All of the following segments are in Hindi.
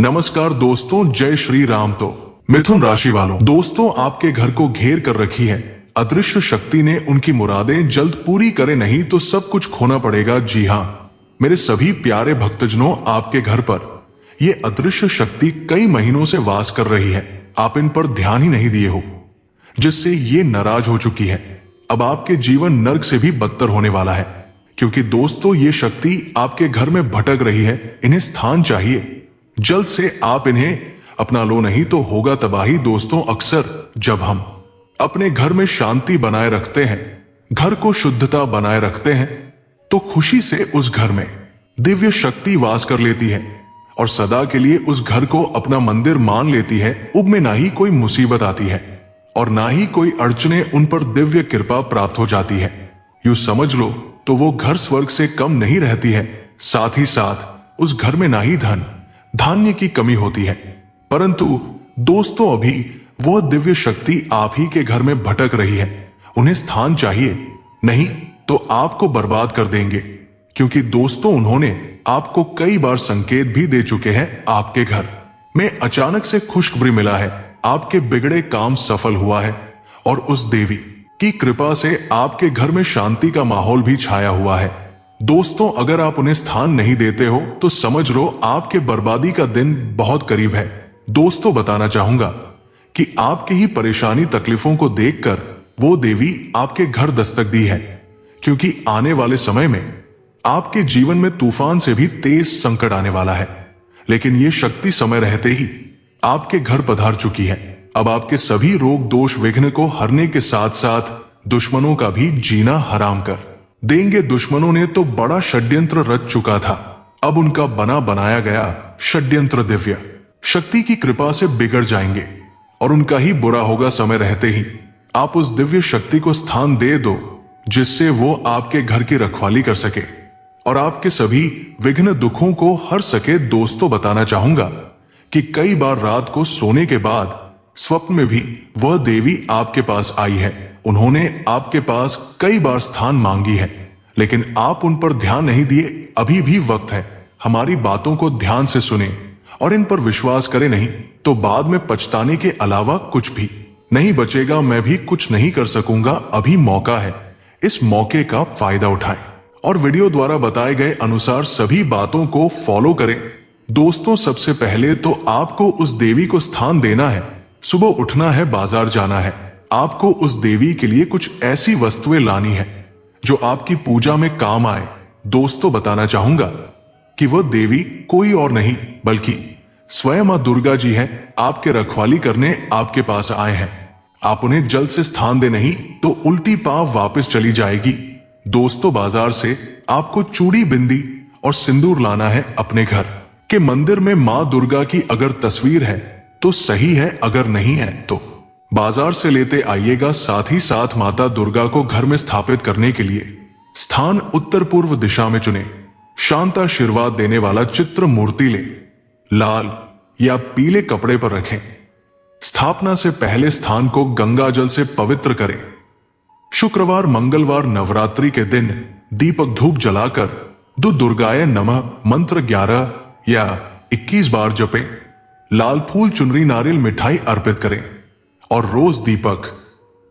नमस्कार दोस्तों, जय श्री राम। तो मिथुन राशि वालों, दोस्तों आपके घर को घेर कर रखी है अदृश्य शक्ति ने। उनकी मुरादें जल्द पूरी करे, नहीं तो सब कुछ खोना पड़ेगा। जी हाँ मेरे सभी प्यारे भक्तजनों, आपके घर पर ये अदृश्य शक्ति कई महीनों से वास कर रही है। आप इन पर ध्यान ही नहीं दिए हो, जिससे ये नाराज हो चुकी है। अब आपके जीवन नर्क से भी बदतर होने वाला है, क्योंकि दोस्तों ये शक्ति आपके घर में भटक रही है। इन्हें स्थान चाहिए, जल्द से आप इन्हें अपना लो, नहीं तो होगा तबाही। दोस्तों अक्सर जब हम अपने घर में शांति बनाए रखते हैं, घर को शुद्धता बनाए रखते हैं, तो खुशी से उस घर में दिव्य शक्ति वास कर लेती है और सदा के लिए उस घर को अपना मंदिर मान लेती है। उनमें ना ही कोई मुसीबत आती है और ना ही कोई अड़चने, उन पर दिव्य कृपा प्राप्त हो जाती है। यूं समझ लो तो वो घर स्वर्ग से कम नहीं रहती है। साथ ही साथ उस घर में ना ही धन धान्य की कमी होती है। परंतु दोस्तों अभी वह दिव्य शक्ति आप ही के घर में भटक रही है। उन्हें स्थान चाहिए, नहीं तो आपको बर्बाद कर देंगे। क्योंकि दोस्तों उन्होंने आपको कई बार संकेत भी दे चुके हैं। आपके घर में अचानक से खुशखबरी मिला है, आपके बिगड़े काम सफल हुआ है और उस देवी की कृपा से आपके घर में शांति का माहौल भी छाया हुआ है। दोस्तों अगर आप उन्हें स्थान नहीं देते हो तो समझ लो आपके बर्बादी का दिन बहुत करीब है। दोस्तों बताना चाहूंगा कि आपकी ही परेशानी तकलीफों को देखकर वो देवी आपके घर दस्तक दी है, क्योंकि आने वाले समय में आपके जीवन में तूफान से भी तेज संकट आने वाला है। लेकिन ये शक्ति समय रहते ही आपके घर पधार चुकी है। अब आपके सभी रोग दोष विघ्न को हरने के साथ साथ दुश्मनों का भी जीना हराम कर देंगे। दुश्मनों ने तो बड़ा षड्यंत्र रच चुका था, अब उनका बना बनाया गया षड्यंत्र दिव्य शक्ति की कृपा से बिगड़ जाएंगे और उनका ही बुरा होगा समय रहते ही। आप उस दिव्य शक्ति को स्थान दे दो, जिससे वो आपके घर की रखवाली कर सके और आपके सभी विघ्न दुखों को हर सके। दोस्तों बताना चाहूंगा कि कई बार रात को सोने के बाद स्वप्न में भी वह देवी आपके पास आई है। उन्होंने आपके पास कई बार स्थान मांगी है, लेकिन आप उन पर ध्यान नहीं दिए। अभी भी वक्त है, हमारी बातों को ध्यान से सुने और इन पर विश्वास करें, नहीं तो बाद में पछताने के अलावा कुछ भी नहीं बचेगा। मैं भी कुछ नहीं कर सकूंगा। अभी मौका है, इस मौके का फायदा उठाएं और वीडियो द्वारा बताए गए अनुसार सभी बातों को फॉलो करें। दोस्तों सबसे पहले तो आपको उस देवी को स्थान देना है। सुबह उठना है, बाजार जाना है। आपको उस देवी के लिए कुछ ऐसी वस्तुएं लानी है जो आपकी पूजा में काम आए। दोस्तों बताना चाहूंगा कि वह देवी कोई और नहीं बल्कि स्वयं मां दुर्गा जी हैं। आपके रखवाली करने आपके पास आए हैं। आप उन्हें जल्द से स्थान दे, नहीं तो उल्टी पांव वापस चली जाएगी। दोस्तों बाजार से आपको चूड़ी बिंदी और सिंदूर लाना है। अपने घर के मंदिर में मां दुर्गा की अगर तस्वीर है तो सही है, अगर नहीं है तो बाजार से लेते आइएगा। साथ ही साथ माता दुर्गा को घर में स्थापित करने के लिए स्थान उत्तर पूर्व दिशा में चुने। शांत आशीर्वाद देने वाला चित्र मूर्ति ले लाल या पीले कपड़े पर रखें। स्थापना से पहले स्थान को गंगा जल से पवित्र करें। शुक्रवार मंगलवार नवरात्रि के दिन दीपक धूप जलाकर दुर्गाय नमः मंत्र 11 या 21 बार जपें। लाल फूल चुनरी नारियल मिठाई अर्पित करें और रोज दीपक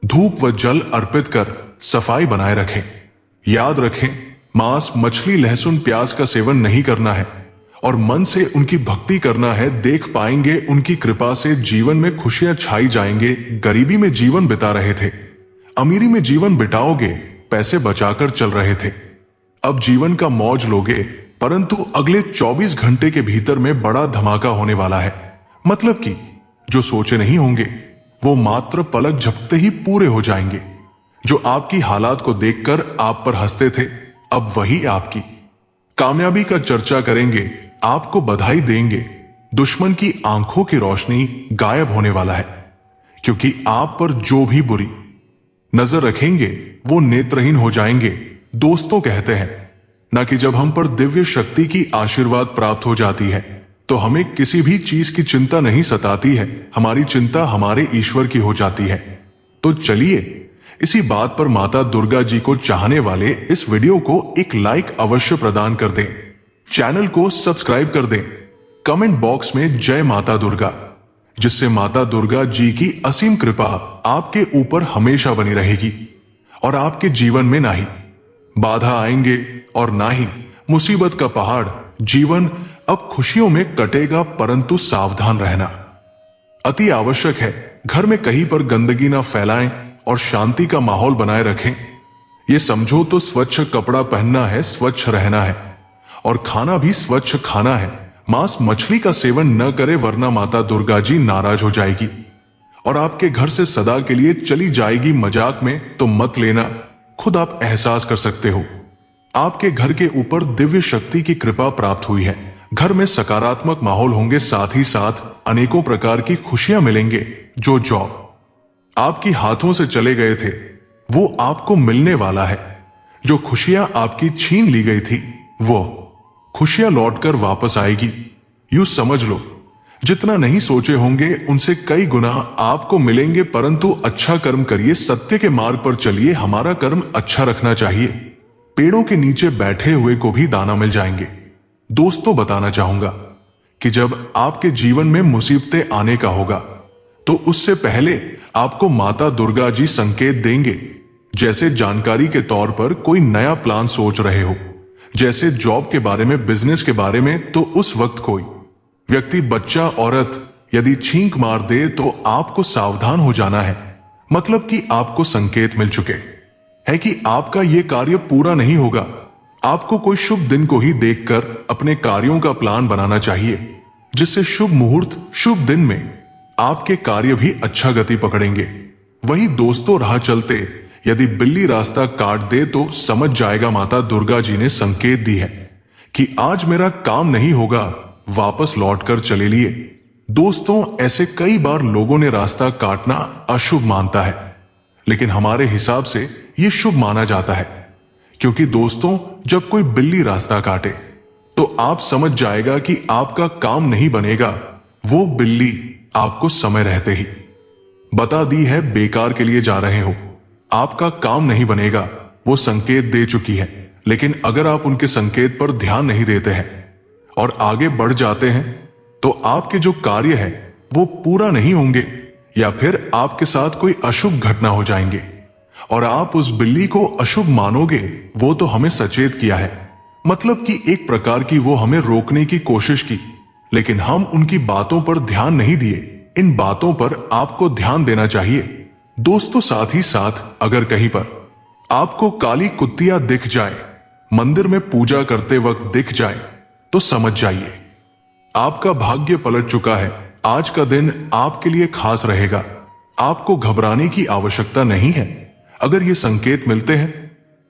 धूप व जल अर्पित कर सफाई बनाए रखें। याद रखें, मांस मछली लहसुन प्याज का सेवन नहीं करना है और मन से उनकी भक्ति करना है। देख पाएंगे उनकी कृपा से जीवन में खुशियां छाई जाएंगे। गरीबी में जीवन बिता रहे थे, अमीरी में जीवन बिताओगे। पैसे बचाकर चल रहे थे, अब जीवन का मौज लोगे। परंतु अगले 24 घंटे के भीतर में बड़ा धमाका होने वाला है। मतलब कि जो सोचे नहीं होंगे वो मात्र पलक झपकते ही पूरे हो जाएंगे। जो आपकी हालात को देखकर आप पर हंसते थे, अब वही आपकी कामयाबी का चर्चा करेंगे, आपको बधाई देंगे। दुश्मन की आंखों की रोशनी गायब होने वाला है, क्योंकि आप पर जो भी बुरी नजर रखेंगे वो नेत्रहीन हो जाएंगे। दोस्तों कहते हैं ना कि जब हम पर दिव्य शक्ति की आशीर्वाद प्राप्त हो जाती है तो हमें किसी भी चीज की चिंता नहीं सताती है। हमारी चिंता हमारे ईश्वर की हो जाती है। तो चलिए इसी बात पर माता दुर्गा जी को चाहने वाले इस वीडियो को एक लाइक अवश्य प्रदान कर दें, चैनल को सब्सक्राइब कर दें कमेंट बॉक्स में जय माता दुर्गा, जिससे माता दुर्गा जी की असीम कृपा आपके ऊपर हमेशा बनी रहेगी और आपके जीवन में ना ही बाधा आएंगे और ना ही मुसीबत का पहाड़। जीवन अब खुशियों में कटेगा, परंतु सावधान रहना अति आवश्यक है। घर में कहीं पर गंदगी ना फैलाएं और शांति का माहौल बनाए रखें। ये समझो तो स्वच्छ कपड़ा पहनना है, स्वच्छ रहना है और खाना भी स्वच्छ खाना है। मांस मछली का सेवन न करे, वरना माता दुर्गा जी नाराज हो जाएगी और आपके घर से सदा के लिए चली जाएगी। मजाक में तो मत लेना, खुद आप एहसास कर सकते हो। आपके घर के ऊपर दिव्य शक्ति की कृपा प्राप्त हुई है। घर में सकारात्मक माहौल होंगे, साथ ही साथ अनेकों प्रकार की खुशियां मिलेंगे। जो जॉब आपकी हाथों से चले गए थे वो आपको मिलने वाला है। जो खुशियां आपकी छीन ली गई थी वो खुशियां लौटकर वापस आएगी। यूं समझ लो, जितना नहीं सोचे होंगे उनसे कई गुना आपको मिलेंगे। परंतु अच्छा कर्म करिए, सत्य के मार्ग पर चलिए। हमारा कर्म अच्छा रखना चाहिए। पेड़ों के नीचे बैठे हुए को भी दाना मिल जाएंगे। दोस्तों, बताना चाहूंगा कि जब आपके जीवन में मुसीबतें आने का होगा तो उससे पहले आपको माता दुर्गा जी संकेत देंगे। जैसे जानकारी के तौर पर कोई नया प्लान सोच रहे हो, जैसे जॉब के बारे में, बिजनेस के बारे में, तो उस वक्त कोई व्यक्ति, बच्चा, औरत यदि छींक मार दे तो आपको सावधान हो जाना है। मतलब कि आपको संकेत मिल चुके हैं कि आपका यह कार्य पूरा नहीं होगा। आपको कोई शुभ दिन को ही देखकर अपने कार्यों का प्लान बनाना चाहिए, जिससे शुभ मुहूर्त, शुभ दिन में आपके कार्य भी अच्छा गति पकड़ेंगे। वही दोस्तों, राह चलते यदि बिल्ली रास्ता काट दे तो समझ जाएगा माता दुर्गा जी ने संकेत दी है कि आज मेरा काम नहीं होगा, वापस लौटकर चले लिए। दोस्तों, ऐसे कई बार लोगों ने रास्ता काटना अशुभ मानता है, लेकिन हमारे हिसाब से यह शुभ माना जाता है। क्योंकि दोस्तों, जब कोई बिल्ली रास्ता काटे तो आप समझ जाएगा कि आपका काम नहीं बनेगा। वो बिल्ली आपको समय रहते ही बता दी है बेकार के लिए जा रहे हो, आपका काम नहीं बनेगा। वो संकेत दे चुकी है। लेकिन अगर आप उनके संकेत पर ध्यान नहीं देते हैं और आगे बढ़ जाते हैं तो आपके जो कार्य है वो पूरा नहीं होंगे, या फिर आपके साथ कोई अशुभ घटना हो जाएंगे और आप उस बिल्ली को अशुभ मानोगे। वो तो हमें सचेत किया है, मतलब कि एक प्रकार की वो हमें रोकने की कोशिश की, लेकिन हम उनकी बातों पर ध्यान नहीं दिए। इन बातों पर आपको ध्यान देना चाहिए। दोस्तों, साथ ही साथ अगर कहीं पर आपको काली कुत्तियां दिख जाए, मंदिर में पूजा करते वक्त दिख जाए, तो समझ जाइए आपका भाग्य पलट चुका है। आज का दिन आपके लिए खास रहेगा। आपको घबराने की आवश्यकता नहीं है। अगर ये संकेत मिलते हैं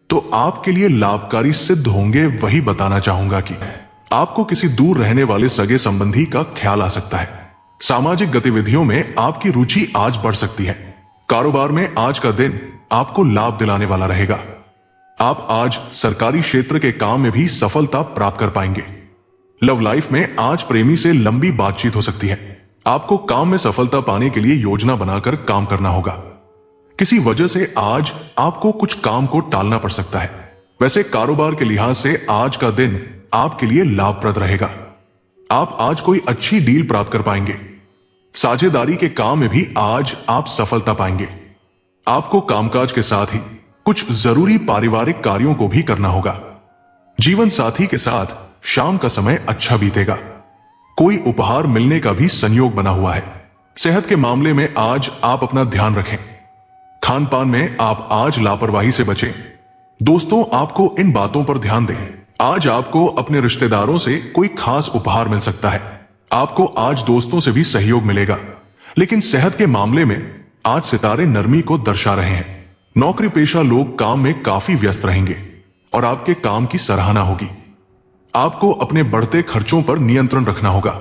तो आपके लिए लाभकारी सिद्ध होंगे। वही बताना चाहूंगा कि आपको किसी दूर रहने वाले सगे संबंधी का ख्याल आ सकता है। सामाजिक गतिविधियों में आपकी रुचि आज बढ़ सकती है। कारोबार में आज का दिन आपको लाभ दिलाने वाला रहेगा। आप आज सरकारी क्षेत्र के काम में भी सफलता प्राप्त कर पाएंगे। लव लाइफ में आज प्रेमी से लंबी बातचीत हो सकती है। आपको काम में सफलता पाने के लिए योजना बनाकर काम करना होगा। किसी वजह से आज आपको कुछ काम को टालना पड़ सकता है। वैसे कारोबार के लिहाज से आज का दिन आपके लिए लाभप्रद रहेगा। आप आज कोई अच्छी डील प्राप्त कर पाएंगे। साझेदारी के काम में भी आज आप सफलता पाएंगे। आपको कामकाज के साथ ही कुछ जरूरी पारिवारिक कार्यों को भी करना होगा। जीवन साथी के साथ शाम का समय अच्छा बीतेगा। कोई उपहार मिलने का भी संयोग बना हुआ है। सेहत के मामले में आज आप अपना ध्यान रखें। खान पान में आप आज लापरवाही से बचें। दोस्तों, आपको इन बातों पर ध्यान दें। आज आपको अपने रिश्तेदारों से कोई खास उपहार मिल सकता है। आपको आज दोस्तों से भी सहयोग मिलेगा। लेकिन सेहत के मामले में आज सितारे नरमी को दर्शा रहे हैं। नौकरी पेशा लोग काम में काफी व्यस्त रहेंगे और आपके काम की सराहना होगी। आपको अपने बढ़ते खर्चों पर नियंत्रण रखना होगा।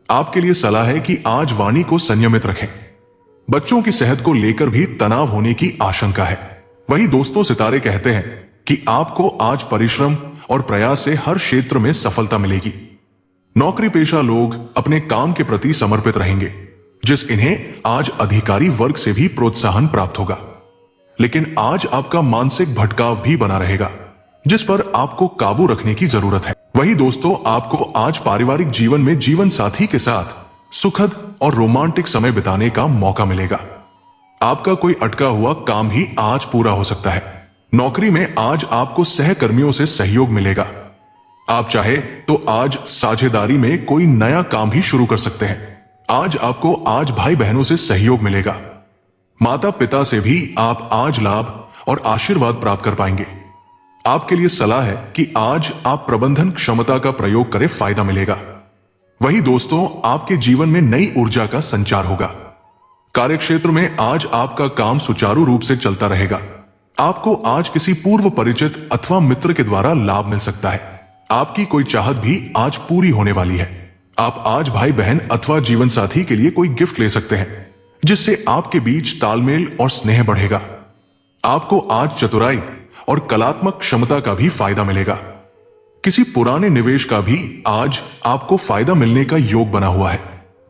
आपके लिए सलाह है कि आज वाणी को संयमित रखें। बच्चों की सेहत को लेकर भी तनाव होने की आशंका है। वही दोस्तों, सितारे कहते हैं कि आपको आज परिश्रम और प्रयास से हर क्षेत्र में सफलता मिलेगी। नौकरी पेशा लोग अपने काम के प्रति समर्पित रहेंगे, जिस इन्हें आज अधिकारी वर्ग से भी प्रोत्साहन प्राप्त होगा। लेकिन आज आपका मानसिक भटकाव भी बना रहेगा। जिस पर आपको काबू रखने की जरूरत है। वही दोस्तों, आपको आज पारिवारिक जीवन में जीवन साथी के साथ सुखद और रोमांटिक समय बिताने का मौका मिलेगा। आपका कोई अटका हुआ काम भी आज पूरा हो सकता है। नौकरी में आज आपको सहकर्मियों से सहयोग मिलेगा। आप चाहे तो आज साझेदारी में कोई नया काम भी शुरू कर सकते हैं। आज भाई बहनों से सहयोग मिलेगा। माता पिता से भी आप आज लाभ और आशीर्वाद प्राप्त कर पाएंगे। आपके लिए सलाह है कि आज आप प्रबंधन क्षमता का प्रयोग करें, फायदा मिलेगा। वही दोस्तों, आपके जीवन में नई ऊर्जा का संचार होगा। कार्यक्षेत्र में आज आपका काम सुचारू रूप से चलता रहेगा। आपको आज किसी पूर्व परिचित अथवा मित्र के द्वारा लाभ मिल सकता है। आपकी कोई चाहत भी आज पूरी होने वाली है। आप आज भाई बहन अथवा जीवन साथी के लिए कोई गिफ्ट ले सकते हैं, जिससे आपके बीच तालमेल और स्नेह बढ़ेगा। आपको आज चतुराई और कलात्मक क्षमता का भी फायदा मिलेगा। किसी पुराने निवेश का भी आज आपको फायदा मिलने का योग बना हुआ है।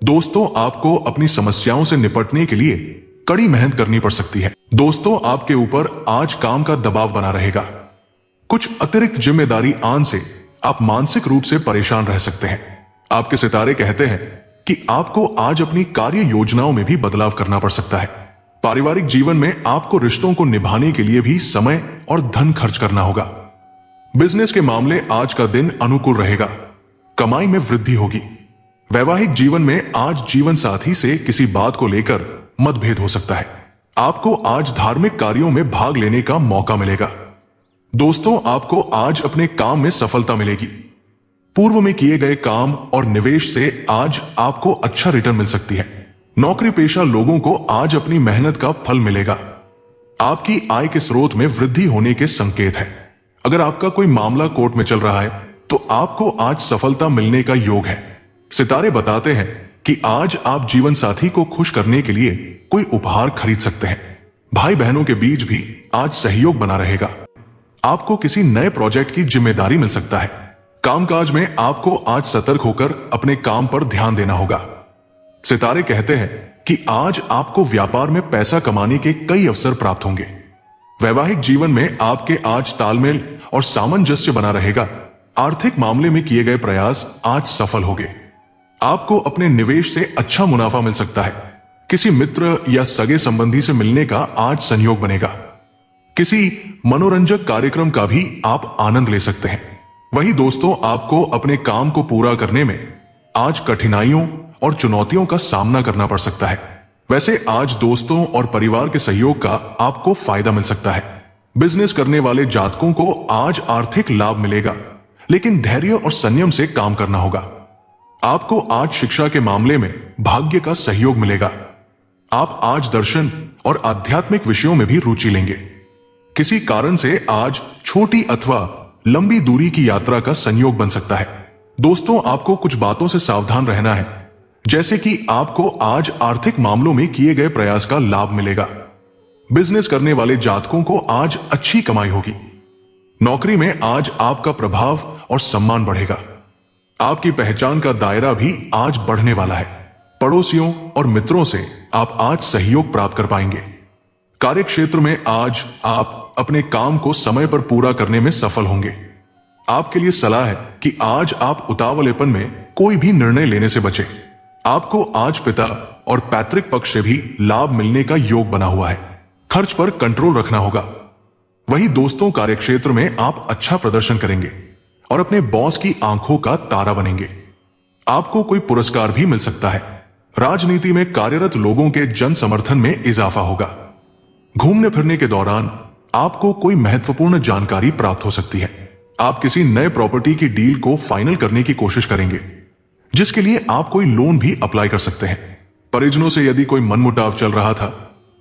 दोस्तों, आपको अपनी समस्याओं से निपटने के लिए कड़ी मेहनत करनी पड़ सकती है। दोस्तों, आपके ऊपर आज काम का दबाव बना रहेगा। कुछ अतिरिक्त जिम्मेदारी आने से आप मानसिक रूप से परेशान रह सकते हैं। आपके सितारे कहते हैं कि आपको आज अपनी कार्य योजनाओं में भी बदलाव करना पड़ सकता है। पारिवारिक जीवन में आपको रिश्तों को निभाने के लिए भी समय और धन खर्च करना होगा। बिजनेस के मामले आज का दिन अनुकूल रहेगा। कमाई में वृद्धि होगी। वैवाहिक जीवन में आज जीवन साथी से किसी बात को लेकर मतभेद हो सकता है। आपको आज धार्मिक कार्यों में भाग लेने का मौका मिलेगा। दोस्तों, आपको आज अपने काम में सफलता मिलेगी। पूर्व में किए गए काम और निवेश से आज आपको अच्छा रिटर्न मिल सकती है। नौकरी पेशा लोगों को आज अपनी मेहनत का फल मिलेगा। आपकी आय के स्रोत में वृद्धि होने के संकेत है। अगर आपका कोई मामला कोर्ट में चल रहा है तो आपको आज सफलता मिलने का योग है। सितारे बताते हैं कि आज आप जीवन साथी को खुश करने के लिए कोई उपहार खरीद सकते हैं। भाई बहनों के बीच भी आज सहयोग बना रहेगा। आपको किसी नए प्रोजेक्ट की जिम्मेदारी मिल सकता है। कामकाज में आपको आज सतर्क होकर अपने काम पर ध्यान देना होगा। सितारे कहते हैं कि आज आपको व्यापार में पैसा कमाने के कई अवसर प्राप्त होंगे। वैवाहिक जीवन में आपके आज तालमेल और सामंजस्य बना रहेगा। आर्थिक मामले में किए गए प्रयास आज सफल होंगे। आपको अपने निवेश से अच्छा मुनाफा मिल सकता है। किसी मित्र या सगे संबंधी से मिलने का आज संयोग बनेगा। किसी मनोरंजक कार्यक्रम का भी आप आनंद ले सकते हैं। वही दोस्तों, आपको अपने काम को पूरा करने में आज कठिनाइयों और चुनौतियों का सामना करना पड़ सकता है। वैसे आज दोस्तों और परिवार के सहयोग का आपको फायदा मिल सकता है। बिजनेस करने वाले जातकों को आज आर्थिक लाभ मिलेगा, लेकिन धैर्य और संयम से काम करना होगा। आपको आज शिक्षा के मामले में भाग्य का सहयोग मिलेगा। आप आज दर्शन और आध्यात्मिक विषयों में भी रुचि लेंगे। किसी कारण से आज छोटी अथवा लंबी दूरी की यात्रा का संयोग बन सकता है। दोस्तों, आपको कुछ बातों से सावधान रहना है, जैसे कि आपको आज आर्थिक मामलों में किए गए प्रयास का लाभ मिलेगा। बिजनेस करने वाले जातकों को आज अच्छी कमाई होगी। नौकरी में आज आपका प्रभाव और सम्मान बढ़ेगा। आपकी पहचान का दायरा भी आज बढ़ने वाला है। पड़ोसियों और मित्रों से आप आज सहयोग प्राप्त कर पाएंगे। कार्यक्षेत्र में आज आप अपने काम को समय पर पूरा करने में सफल होंगे। आपके लिए सलाह है कि आज आप उतावलेपन में कोई भी निर्णय लेने से बचें। आपको आज पिता और पैतृक पक्ष से भी लाभ मिलने का योग बना हुआ है। खर्च पर कंट्रोल रखना होगा। वही दोस्तों, कार्यक्षेत्र में आप अच्छा प्रदर्शन करेंगे और अपने बॉस की आंखों का तारा बनेंगे। आपको कोई पुरस्कार भी मिल सकता है। राजनीति में कार्यरत लोगों के जन समर्थन में इजाफा होगा। घूमने फिरने के दौरान आपको कोई महत्वपूर्ण जानकारी प्राप्त हो सकती है। आप किसी नए प्रॉपर्टी की डील को फाइनल करने की कोशिश करेंगे, जिसके लिए आप कोई लोन भी अप्लाई कर सकते हैं। परिजनों से यदि कोई मनमुटाव चल रहा था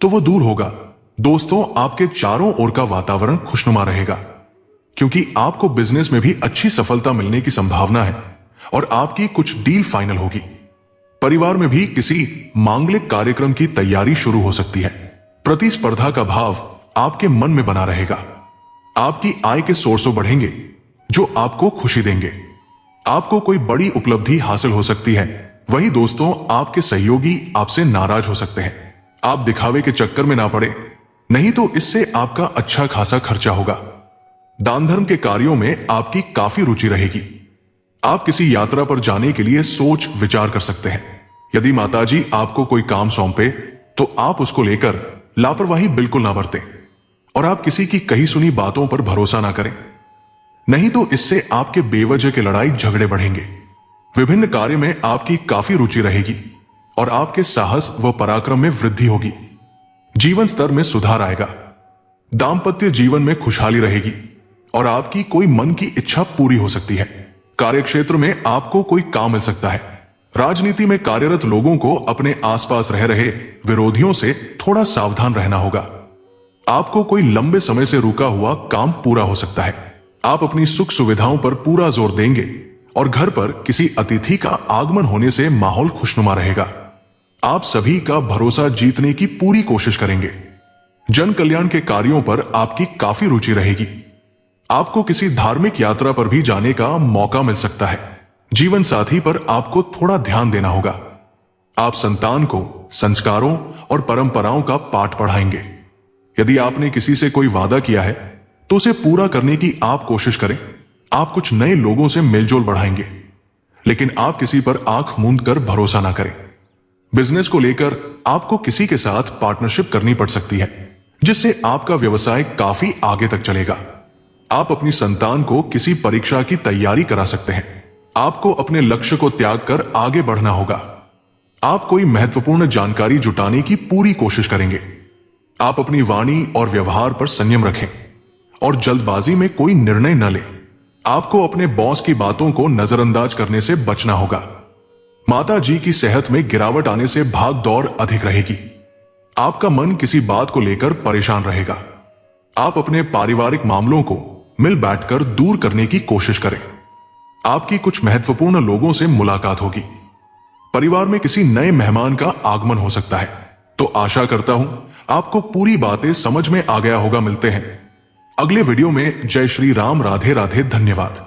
तो वो दूर होगा। दोस्तों, आपके चारों ओर का वातावरण खुशनुमा रहेगा, क्योंकि आपको बिजनेस में भी अच्छी सफलता मिलने की संभावना है और आपकी कुछ डील फाइनल होगी। परिवार में भी किसी मांगलिक कार्यक्रम की तैयारी शुरू हो सकती है। प्रतिस्पर्धा का भाव आपके मन में बना रहेगा। आपकी आय के सोर्सों बढ़ेंगे, जो आपको खुशी देंगे। आपको कोई बड़ी उपलब्धि हासिल हो सकती है। वही दोस्तों, आपके सहयोगी आपसे नाराज हो सकते हैं। आप दिखावे के चक्कर में ना पड़े, नहीं तो इससे आपका अच्छा खासा खर्चा होगा। दान धर्म के कार्यों में आपकी काफी रुचि रहेगी। आप किसी यात्रा पर जाने के लिए सोच विचार कर सकते हैं। यदि माताजी आपको कोई काम सौंपे तो आप उसको लेकर लापरवाही बिल्कुल ना बरतें और आप किसी की कही सुनी बातों पर भरोसा ना करें, नहीं तो इससे आपके बेवजह के लड़ाई झगड़े बढ़ेंगे। विभिन्न कार्य में आपकी काफी रुचि रहेगी और आपके साहस व पराक्रम में वृद्धि होगी। जीवन स्तर में सुधार आएगा। दाम्पत्य जीवन में खुशहाली रहेगी और आपकी कोई मन की इच्छा पूरी हो सकती है। कार्यक्षेत्र में आपको कोई काम मिल सकता है। राजनीति में कार्यरत लोगों को अपने आसपास रह रहे विरोधियों से थोड़ा सावधान रहना होगा। आपको कोई लंबे समय से रुका हुआ काम पूरा हो सकता है। आप अपनी सुख सुविधाओं पर पूरा जोर देंगे और घर पर किसी अतिथि का आगमन होने से माहौल खुशनुमा रहेगा। आप सभी का भरोसा जीतने की पूरी कोशिश करेंगे। जन कल्याण के कार्यों पर आपकी काफी रुचि रहेगी। आपको किसी धार्मिक यात्रा पर भी जाने का मौका मिल सकता है। जीवन साथी पर आपको थोड़ा ध्यान देना होगा। आप संतान को संस्कारों और परंपराओं का पाठ पढ़ाएंगे। यदि आपने किसी से कोई वादा किया है तो उसे पूरा करने की आप कोशिश करें। आप कुछ नए लोगों से मेलजोल बढ़ाएंगे, लेकिन आप किसी पर आंख मूंद कर भरोसा ना करें। बिजनेस को लेकर आपको किसी के साथ पार्टनरशिप करनी पड़ सकती है, जिससे आपका व्यवसाय काफी आगे तक चलेगा। आप अपनी संतान को किसी परीक्षा की तैयारी करा सकते हैं। आपको अपने लक्ष्य को त्याग कर आगे बढ़ना होगा। आप कोई महत्वपूर्ण जानकारी जुटाने की पूरी कोशिश करेंगे। आप अपनी वाणी और व्यवहार पर संयम रखें और जल्दबाजी में कोई निर्णय न लें। आपको अपने बॉस की बातों को नजरअंदाज करने से बचना होगा। माता जी की सेहत में गिरावट आने से भाग दौड़ अधिक रहेगी। आपका मन किसी बात को लेकर परेशान रहेगा। आप अपने पारिवारिक मामलों को मिल बैठकर दूर करने की कोशिश करें। आपकी कुछ महत्वपूर्ण लोगों से मुलाकात होगी। परिवार में किसी नए मेहमान का आगमन हो सकता है। तो आशा करता हूं आपको पूरी बातें समझ में आ गया होगा। मिलते हैं अगले वीडियो में। जय श्री राम। राधे राधे। धन्यवाद।